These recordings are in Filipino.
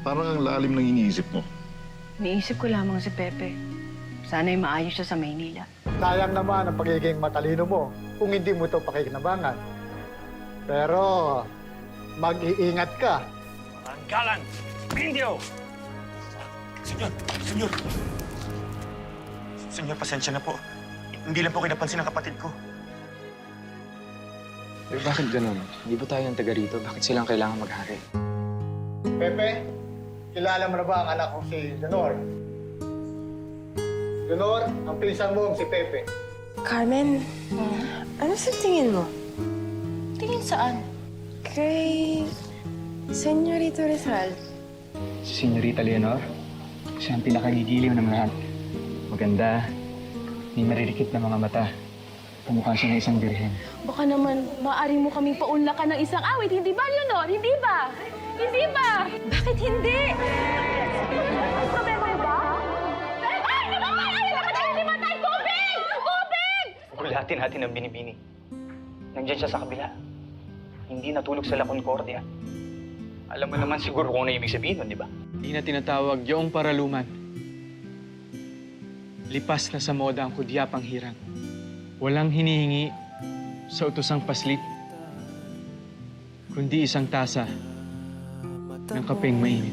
Parang ang lalim ng iniisip mo. Iniisip ko lamang si Pepe. Sana'y maayos siya sa Maynila. Sayang naman ang pagiging matalino mo kung hindi mo ito pakikinabangan. Pero mag-iingat ka. Ang galang! Indio! Senyor! Senyor! Senyor, pasensya na po. Hindi lang po kinapansin ng kapatid ko. Eh, bakit ganun? Hindi ba tayo ang taga rito? Bakit silang kailangan maghari? Pepe, kilala mo na ba ang anak ko si Leonor? Leonor, ang pinsan mo si Pepe. Carmen, ano sa tingin mo? Tingin saan? Kay Senyorito Rizal. Si Señorita Leonor, siya ang pinakagigiliw ng lahat. Maganda, may maririkit na mga mata. Pumukha siya ng isang birhen. Baka naman, maaari mo kaming paunlakan ng isang awit, hindi ba, Leonor? Hindi ba? Hindi ba? Bakit hindi? Problema mo ba? Ay! Naman! Ay! Naman! Matay! Tubig! Tubig! Ulatin natin ang binibini. Nandiyan siya sa kabila. Hindi natulog sa La Concordia. Alam mo naman siguro kung ano ibig sabihin nun, di ba? Hindi na tinatawag yung paraluman. Lipas na sa moda ang kudyapang hirang. Walang hinihingi sa utosang paslit, kundi isang tasa ng kapeng mainit.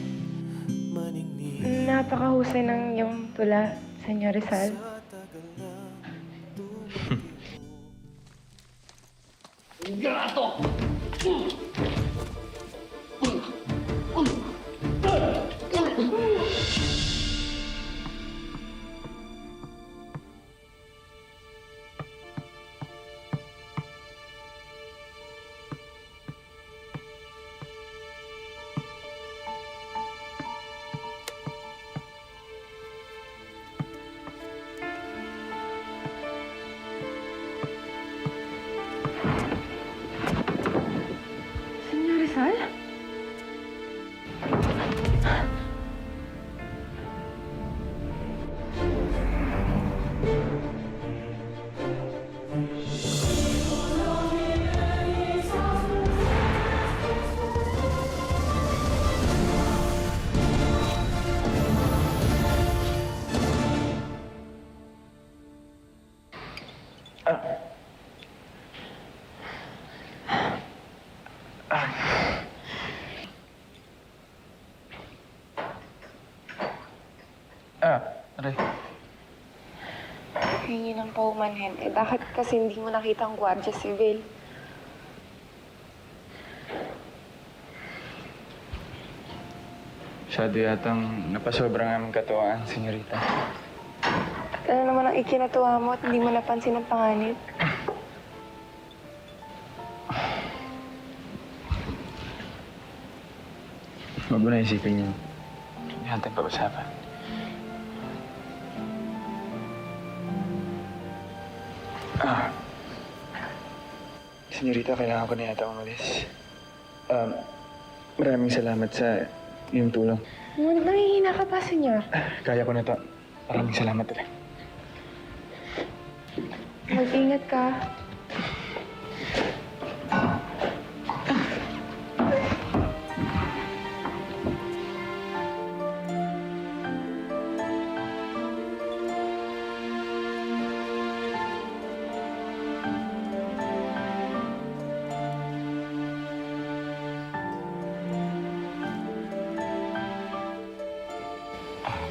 Napakahusay ng iyong tula, Senyor Rizal. Senyor Rizal? Aray. Hingi ng paumanhin. Eh, bakit kasi hindi mo nakita ang Guardia Civil? Masyado yatang napasobrang aming katuwaan, senyorita. At ano naman ang ikinatuwa mo at hindi mo napansin ang panganib? Huwag mo na isipin yun. Hindi natin pag-usapan. Senyorita, kailangan ko na yata umalis. Maraming salamat sa iyong tulong. Ngunit nangihina ka pa, senyor. Kaya ko na to. Maraming salamat ulit. Mag-ingat ka.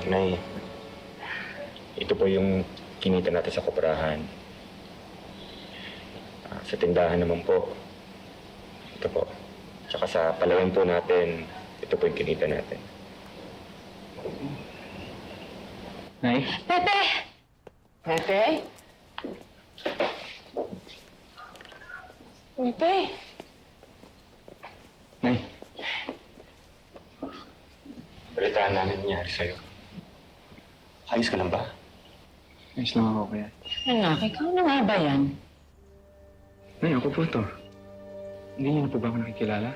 Nay, ito po yung kinita natin sa koprahan. Sa tindahan naman po, ito po. Tsaka sa palawin po natin, ito po yung kinita natin. Nay? Pepe! Pepe? Pepe! Nay? Balitaan namin nangyari sa'yo. Ayos ka lang ba? Ayos lang ako kaya. Anak, ikaw na nga ba yan? Nay, ako po to. Hindi niyo na po ba ako nakikilala?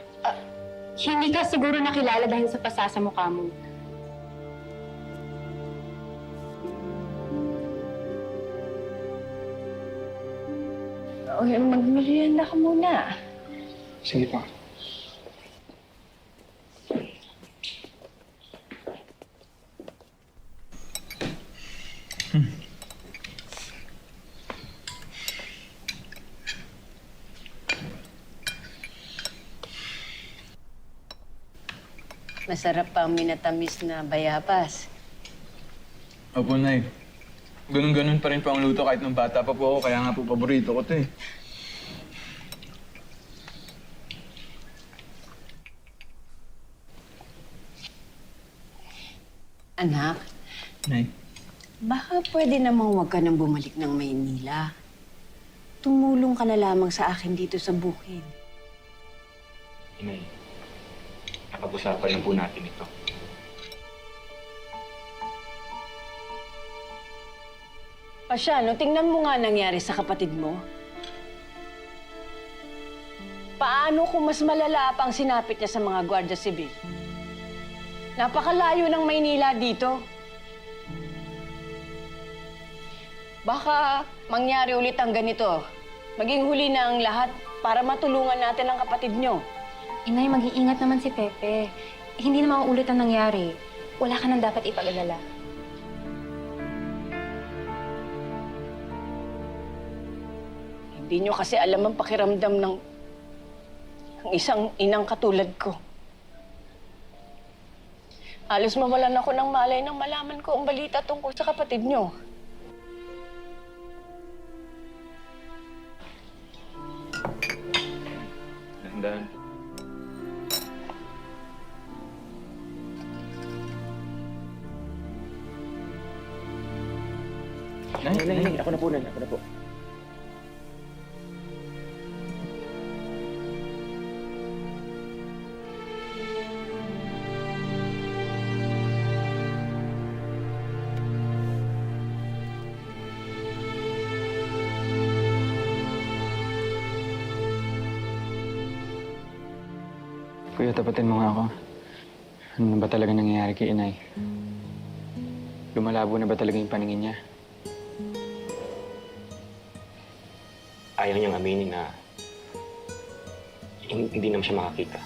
Hindi ka siguro nakilala dahil sa pasasamukha mo. Okay, magmerienda ka muna. Sige po. Masarap pa ang minatamis na bayabas. Opo, Nay. Ganun-ganun pa rin po ang luto kahit nung bata pa po ako, kaya nga po paborito ko 'to eh. Anak, Nay, baka pwede namang huwag ka nang bumalik ng Maynila. Tumulong ka na lamang sa akin dito sa bukid. Inay, napag-usapan lang po natin ito. Pasyano, tingnan mo nga nangyari sa kapatid mo. Paano kung mas malala pa ang sinapit niya sa mga Guardia Sibil? Napakalayo ng Maynila dito. Baka mangyari ulit ang ganito. Maging huli na ang lahat para matulungan natin ang kapatid niyo. Inay, mag-iingat naman si Pepe. Hindi na mauulit ang nangyari. Wala ka nang dapat ipag-alala. Hindi niyo kasi alam ang pakiramdam ng isang inang katulad ko. Halos mawalan ako ng malay nang malaman ko ang balita tungkol sa kapatid niyo. Dahan-dahan. Nay, Ako na po. Kuya, tapatin mo nga ako. Ano na ba talaga nangyayari kay Inay? Lumalabo na ba talaga yung paningin niya? Ayaw niyang aminin na hindi naman siya makakita.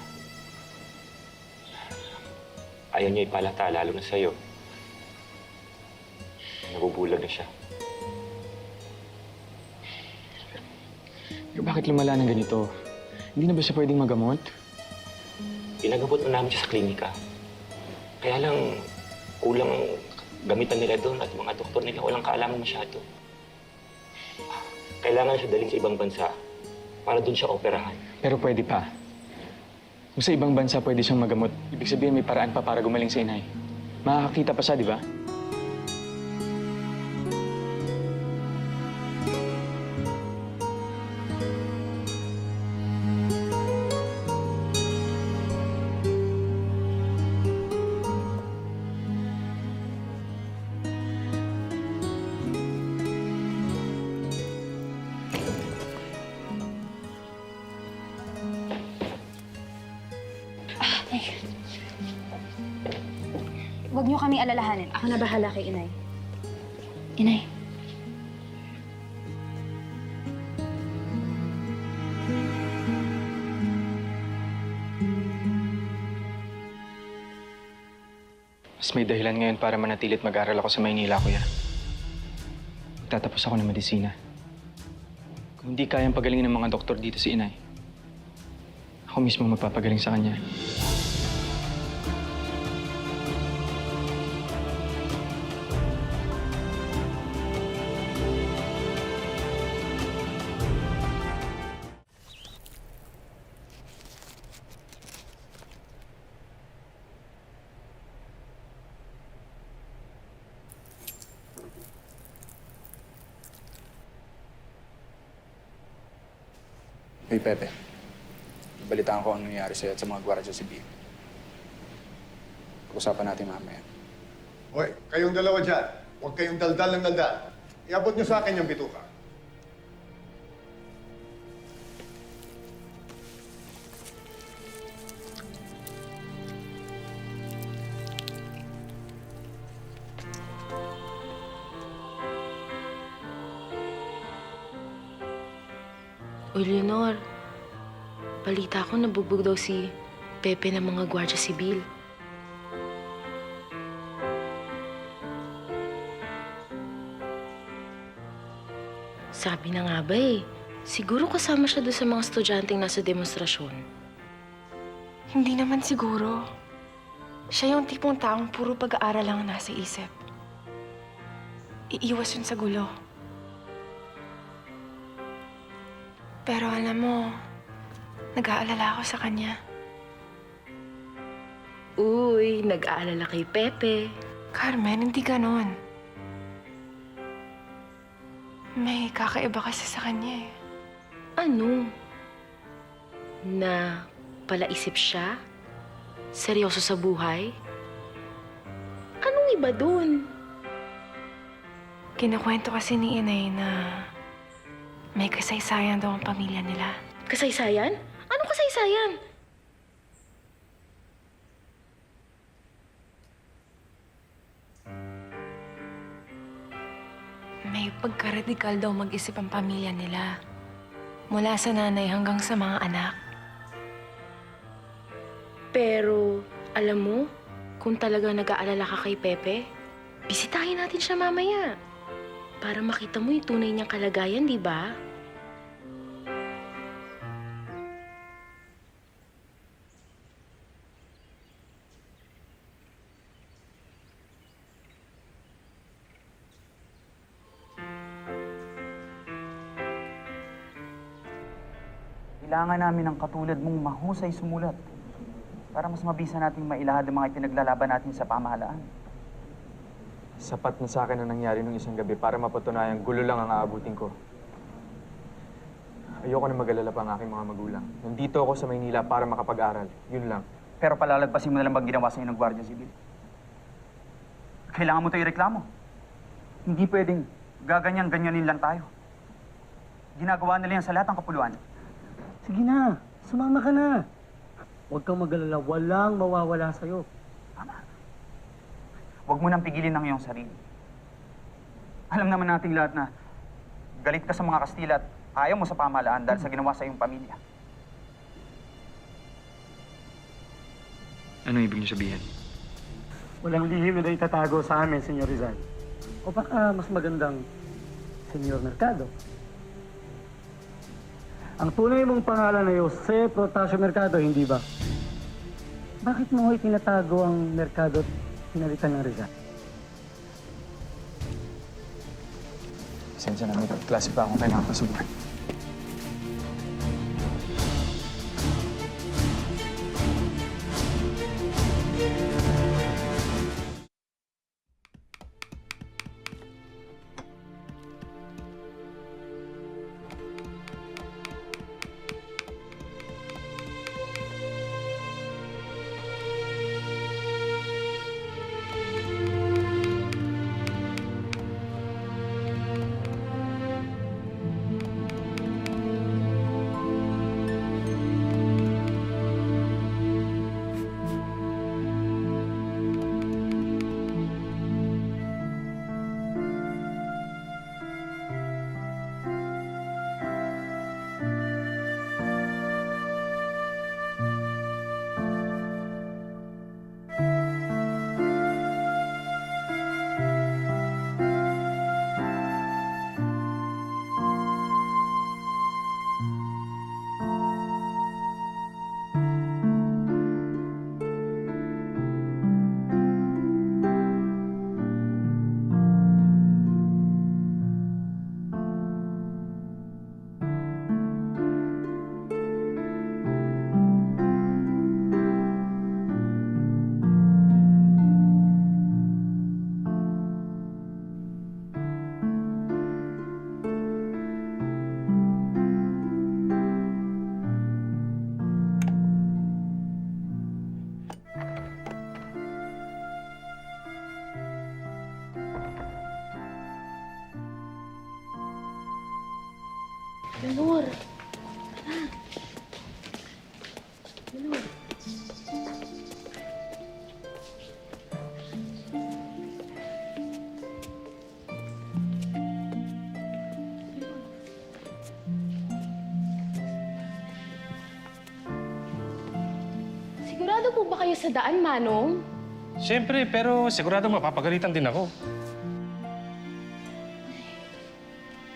Ayaw niya ipalata, lalo na sa'yo. Nabubulag na siya. Eh, bakit lumala ng ganito? Hindi na ba siya pwedeng magamot? Pinagabot na namin siya sa klinika. Kaya lang, kulang ang gamitan nila doon at mga doktor nila walang kaalaman masyado. Kailangan siya dalhin sa ibang bansa para doon siya operahan. Pero pwede pa. Kung sa ibang bansa pwede siyang magamot, ibig sabihin may paraan pa para gumaling sa Inay. Makakakita pa siya, di ba? Huwag niyo kaming alalahanin. Ako na bahala kay Inay. Inay. Mas may dahilan ngayon para manatilit mag-aral ako sa Maynila, Kuya. Tatapos ako ng medisina. Kung hindi kayang pagalingin ng mga doktor dito si Inay, ako mismo magpapagaling sa kanya. Hey, Pepe. Balitaan ko ang nangyari sa'yo at sa mga Guardia Sibil. Pag-usapan natin mamaya. Hoy, kayong dalawa dyan. Huwag kayong daldal ng daldal. Iabot niyo sa akin yung bituka. Uy, Leonor. Balita ko nabugbog daw si Pepe ng mga Guardia Sibil. Sabi na nga ba siguro kasama siya doon sa mga estudyanteng nasa demonstrasyon. Hindi naman siguro. Siya yung tipong taong puro pag-aaral lang ang nasa isip. Iiwas yun sa gulo. Pero alam mo, nag-aalala ako sa kanya. Uy, nag-aalala kay Pepe. Carmen, hindi ganon. May kakaiba kasi sa kanya eh. Ano? Na palaisip siya? Seryoso sa buhay? Anong iba dun? Kinukwento kasi ni Inay na may kasaysayan daw ang pamilya nila. Kasaysayan? Anong kasaysayan? May pagka-radikal daw mag-isip ang pamilya nila. Mula sa nanay hanggang sa mga anak. Pero, alam mo, kung talaga nag-aalala ka kay Pepe, bisitahin natin siya mamaya. Para makita mo yung tunay niyang kalagayan, di ba? Kailangan namin ng katulad mong mahusay sumulat para mas mabisa nating mailahad ang mga ipinaglalaban natin sa pamahalaan. Sapat na sa akin ang nangyari nung isang gabi para mapatunayan gulo lang ang aabutin ko. Ayoko na mag-alala pa ang aking mga magulang. Nandito ako sa Maynila para makapag-aral. Yun lang. Pero palalagpasin mo na lang bang ginawa sa'yo ng Guardia Civil? Kailangan mo ito ireklamo. Hindi pwedeng gaganyan-ganyanin lang tayo. Ginagawa nila yan sa lahat ng kapuluan. Sige na, sumama ka na. Huwag kang mag-alala, walang mawawala sa'yo. Huwag mo nang pigilin ang iyong sarili. Alam naman nating lahat na galit ka sa mga Kastila at ayaw mo sa pamahalaan dahil sa ginawa sa iyong pamilya. Ano ibig niyo sabihin? Walang lihim na itatago sa amin, Senyor Rizal. O baka mas magandang Senyor Mercado. Ang tunay mong pangalan ay Jose Protasio Mercado, hindi ba? Bakit mo itinatago ang Mercado at pinalitan ng Rizal? Pasensya na, may klase pa akong kailangan pasubukan. Lenor! Lenor! Sigurado po ba kayo sa daan, Manong? Siyempre, pero sigurado mapapagalitan din ako.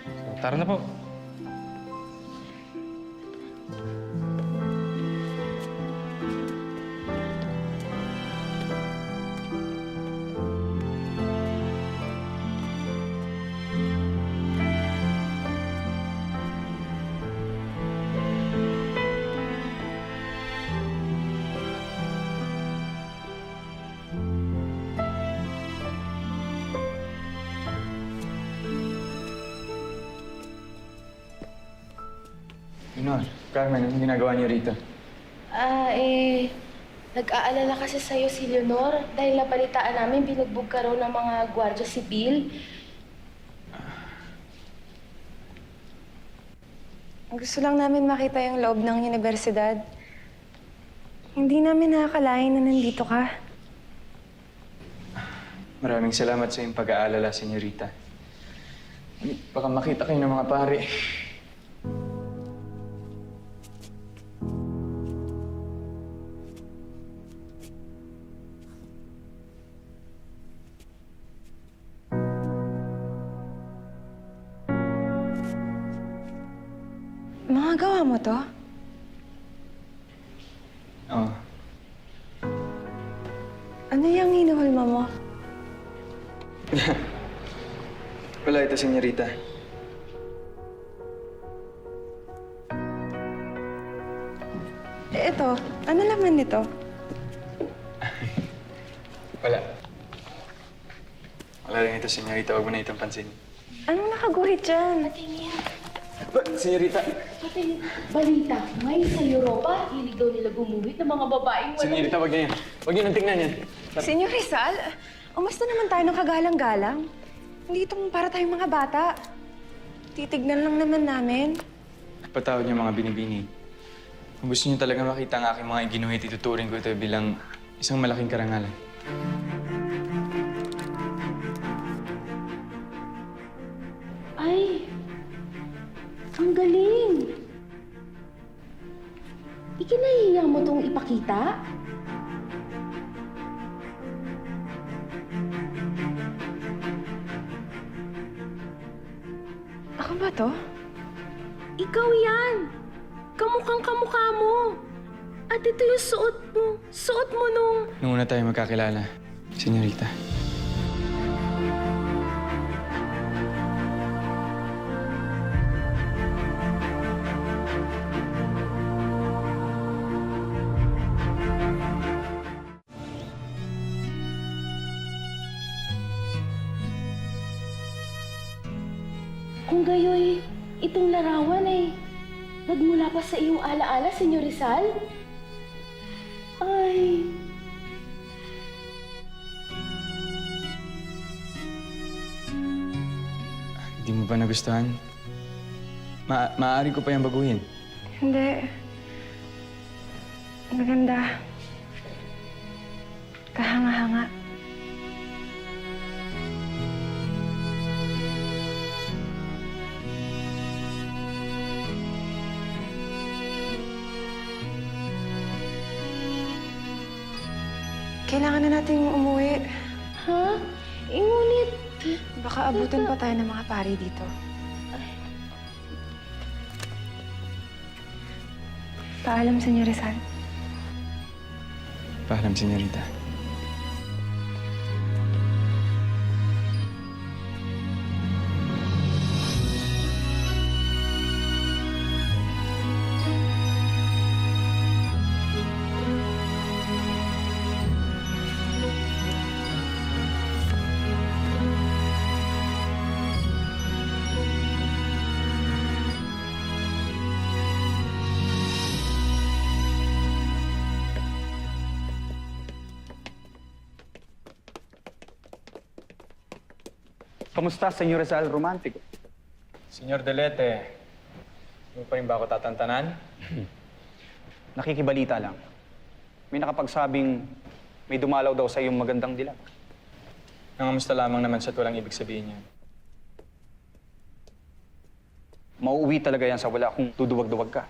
So, tara na po. Carmen, anong ginagawa niyo rito? Nag-aalala kasi sa'yo si Leonor dahil nabalitaan namin binugbog ka raw ng mga gwardiya sibil. Gusto lang namin makita yung loob ng universidad. Hindi namin nakakalain na nandito ka. Maraming salamat sa iyong pag-aalala, Senyorita. Baka makita kayo ng mga pare. Mga gawa mo to? Oo. Ano yung hinuhulma mo? Wala ito, Senyorita. Ito, ano laman nito? Wala. Wala rin ito, Senyorita. Huwag mo na itong pansin. Anong nakaguhit dyan? Senyorita! Balita, ngayon sa Europa, hilig daw nila gumuhit ng mga babaeng walang... Senyorita, huwag niya yan. Huwag niyo nang tingnan yan. Senyor Rizal, umusta naman tayo ng kagalang-galang? Hindi itong para tayong mga bata. Titignan lang naman namin. Patawad niyo mga binibini. Kung gusto niyo talaga makita ang aking mga iginuhit, ituturing ko ito bilang isang malaking karangalan. Ay, ang galing! Ikinahiya mo tong ipakita? Ako ba to? Ikaw yan! Kamukhang kamukha mo! At ito yung suot mo. Suot mo nung... Nung una tayo magkakilala, Senyorita. Kung gayoy, itong larawan ay nagmula pa sa iyong alaala, Senyor Rizal? Ay... Hindi mo ba nagustuhan? Maaari ko pa yung baguhin. Hindi. Maganda. Kahanga-hanga. Kailangan na nating umuwi. Ha? Ngunit... Baka abutan pa tayo ng mga pari dito. Paalam, Senyor Rizal. Paalam, Senyorita. Kamusta, Senyor Rizal Romantico? Senyor Delete, mo pa rin ba ako tatantanan? Nakikibalita lang. May nakapagsabing may dumalaw daw sa iyong magandang dilag. Nangamusta lamang naman siya at walang ibig sabihin niya. Mauuwi talaga yan sa wala kung duduwag-duwag ka.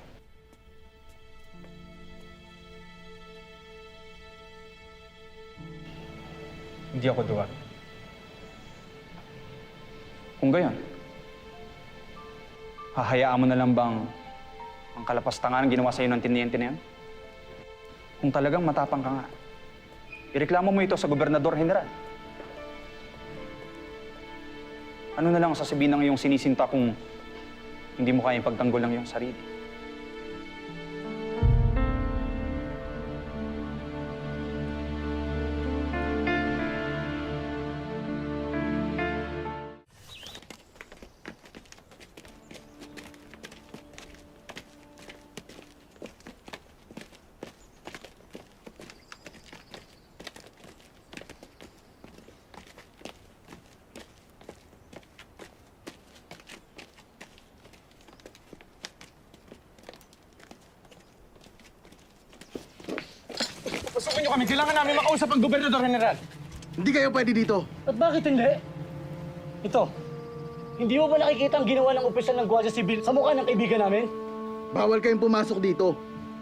Hindi ako duwag. Kung gayon, hahayaan mo na lang bang ang kalapastangan ang ginawa sa'yo ng tiniyente na yan? Kung talagang matapang ka nga, ireklamo mo ito sa Gobernador General. Ano na lang ang sasabihin ng iyong sinisinta kung hindi mo kayang pagtanggol ng iyong sarili? Papasukin niyo kami. Kailangan namin makausap ang Gobernador General. Hindi kayo pwede dito. At bakit hindi? Ito, hindi mo ba nakikita ang ginawa ng opisyal ng Guardia Civil sa mukha ng kaibigan namin? Bawal kayong pumasok dito.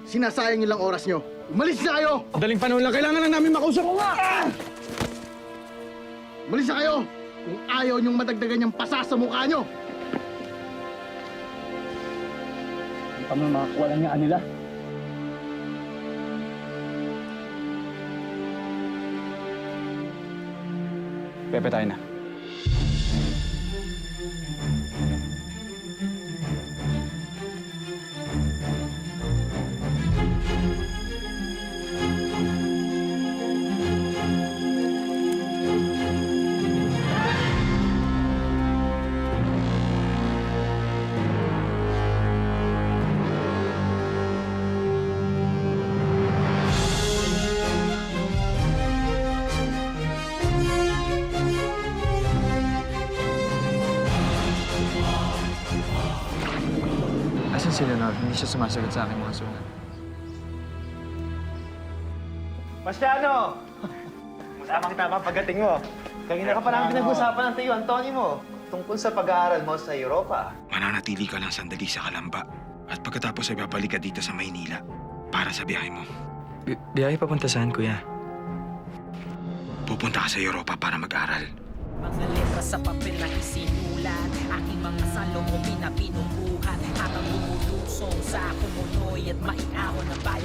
Sinasayang niyo lang oras niyo. Umalis na kayo! Daling panahon lang. Kailangan lang namin makausap ko nga! Umalis na kayo! Kung ayaw niyong madagdagan yung pasa sa mukha niyo! Hindi pa man makakuha lang niya nila. Pepe, tayo na. Asan si Leonard? Hindi siya sumasagot sa aking mga sulat. Masyado! Tamang-tama pagdating mo. Kanina ka pa namin pinag-usapan ng tayo, Anthony mo, tungkol sa pag-aaral mo sa Europa. Mananatili ka lang sandali sa Kalamba at pagkatapos ay babalik ka dito sa Maynila para sa biyahe mo. Biyahe papunta saan, kuya? Pupunta ka sa Europa para mag-aral. Mga letra sa papel na isinulat, aking mga salong o pinapinukuhan, habang lumulusong sa kumunoy at maiahon ng bayan.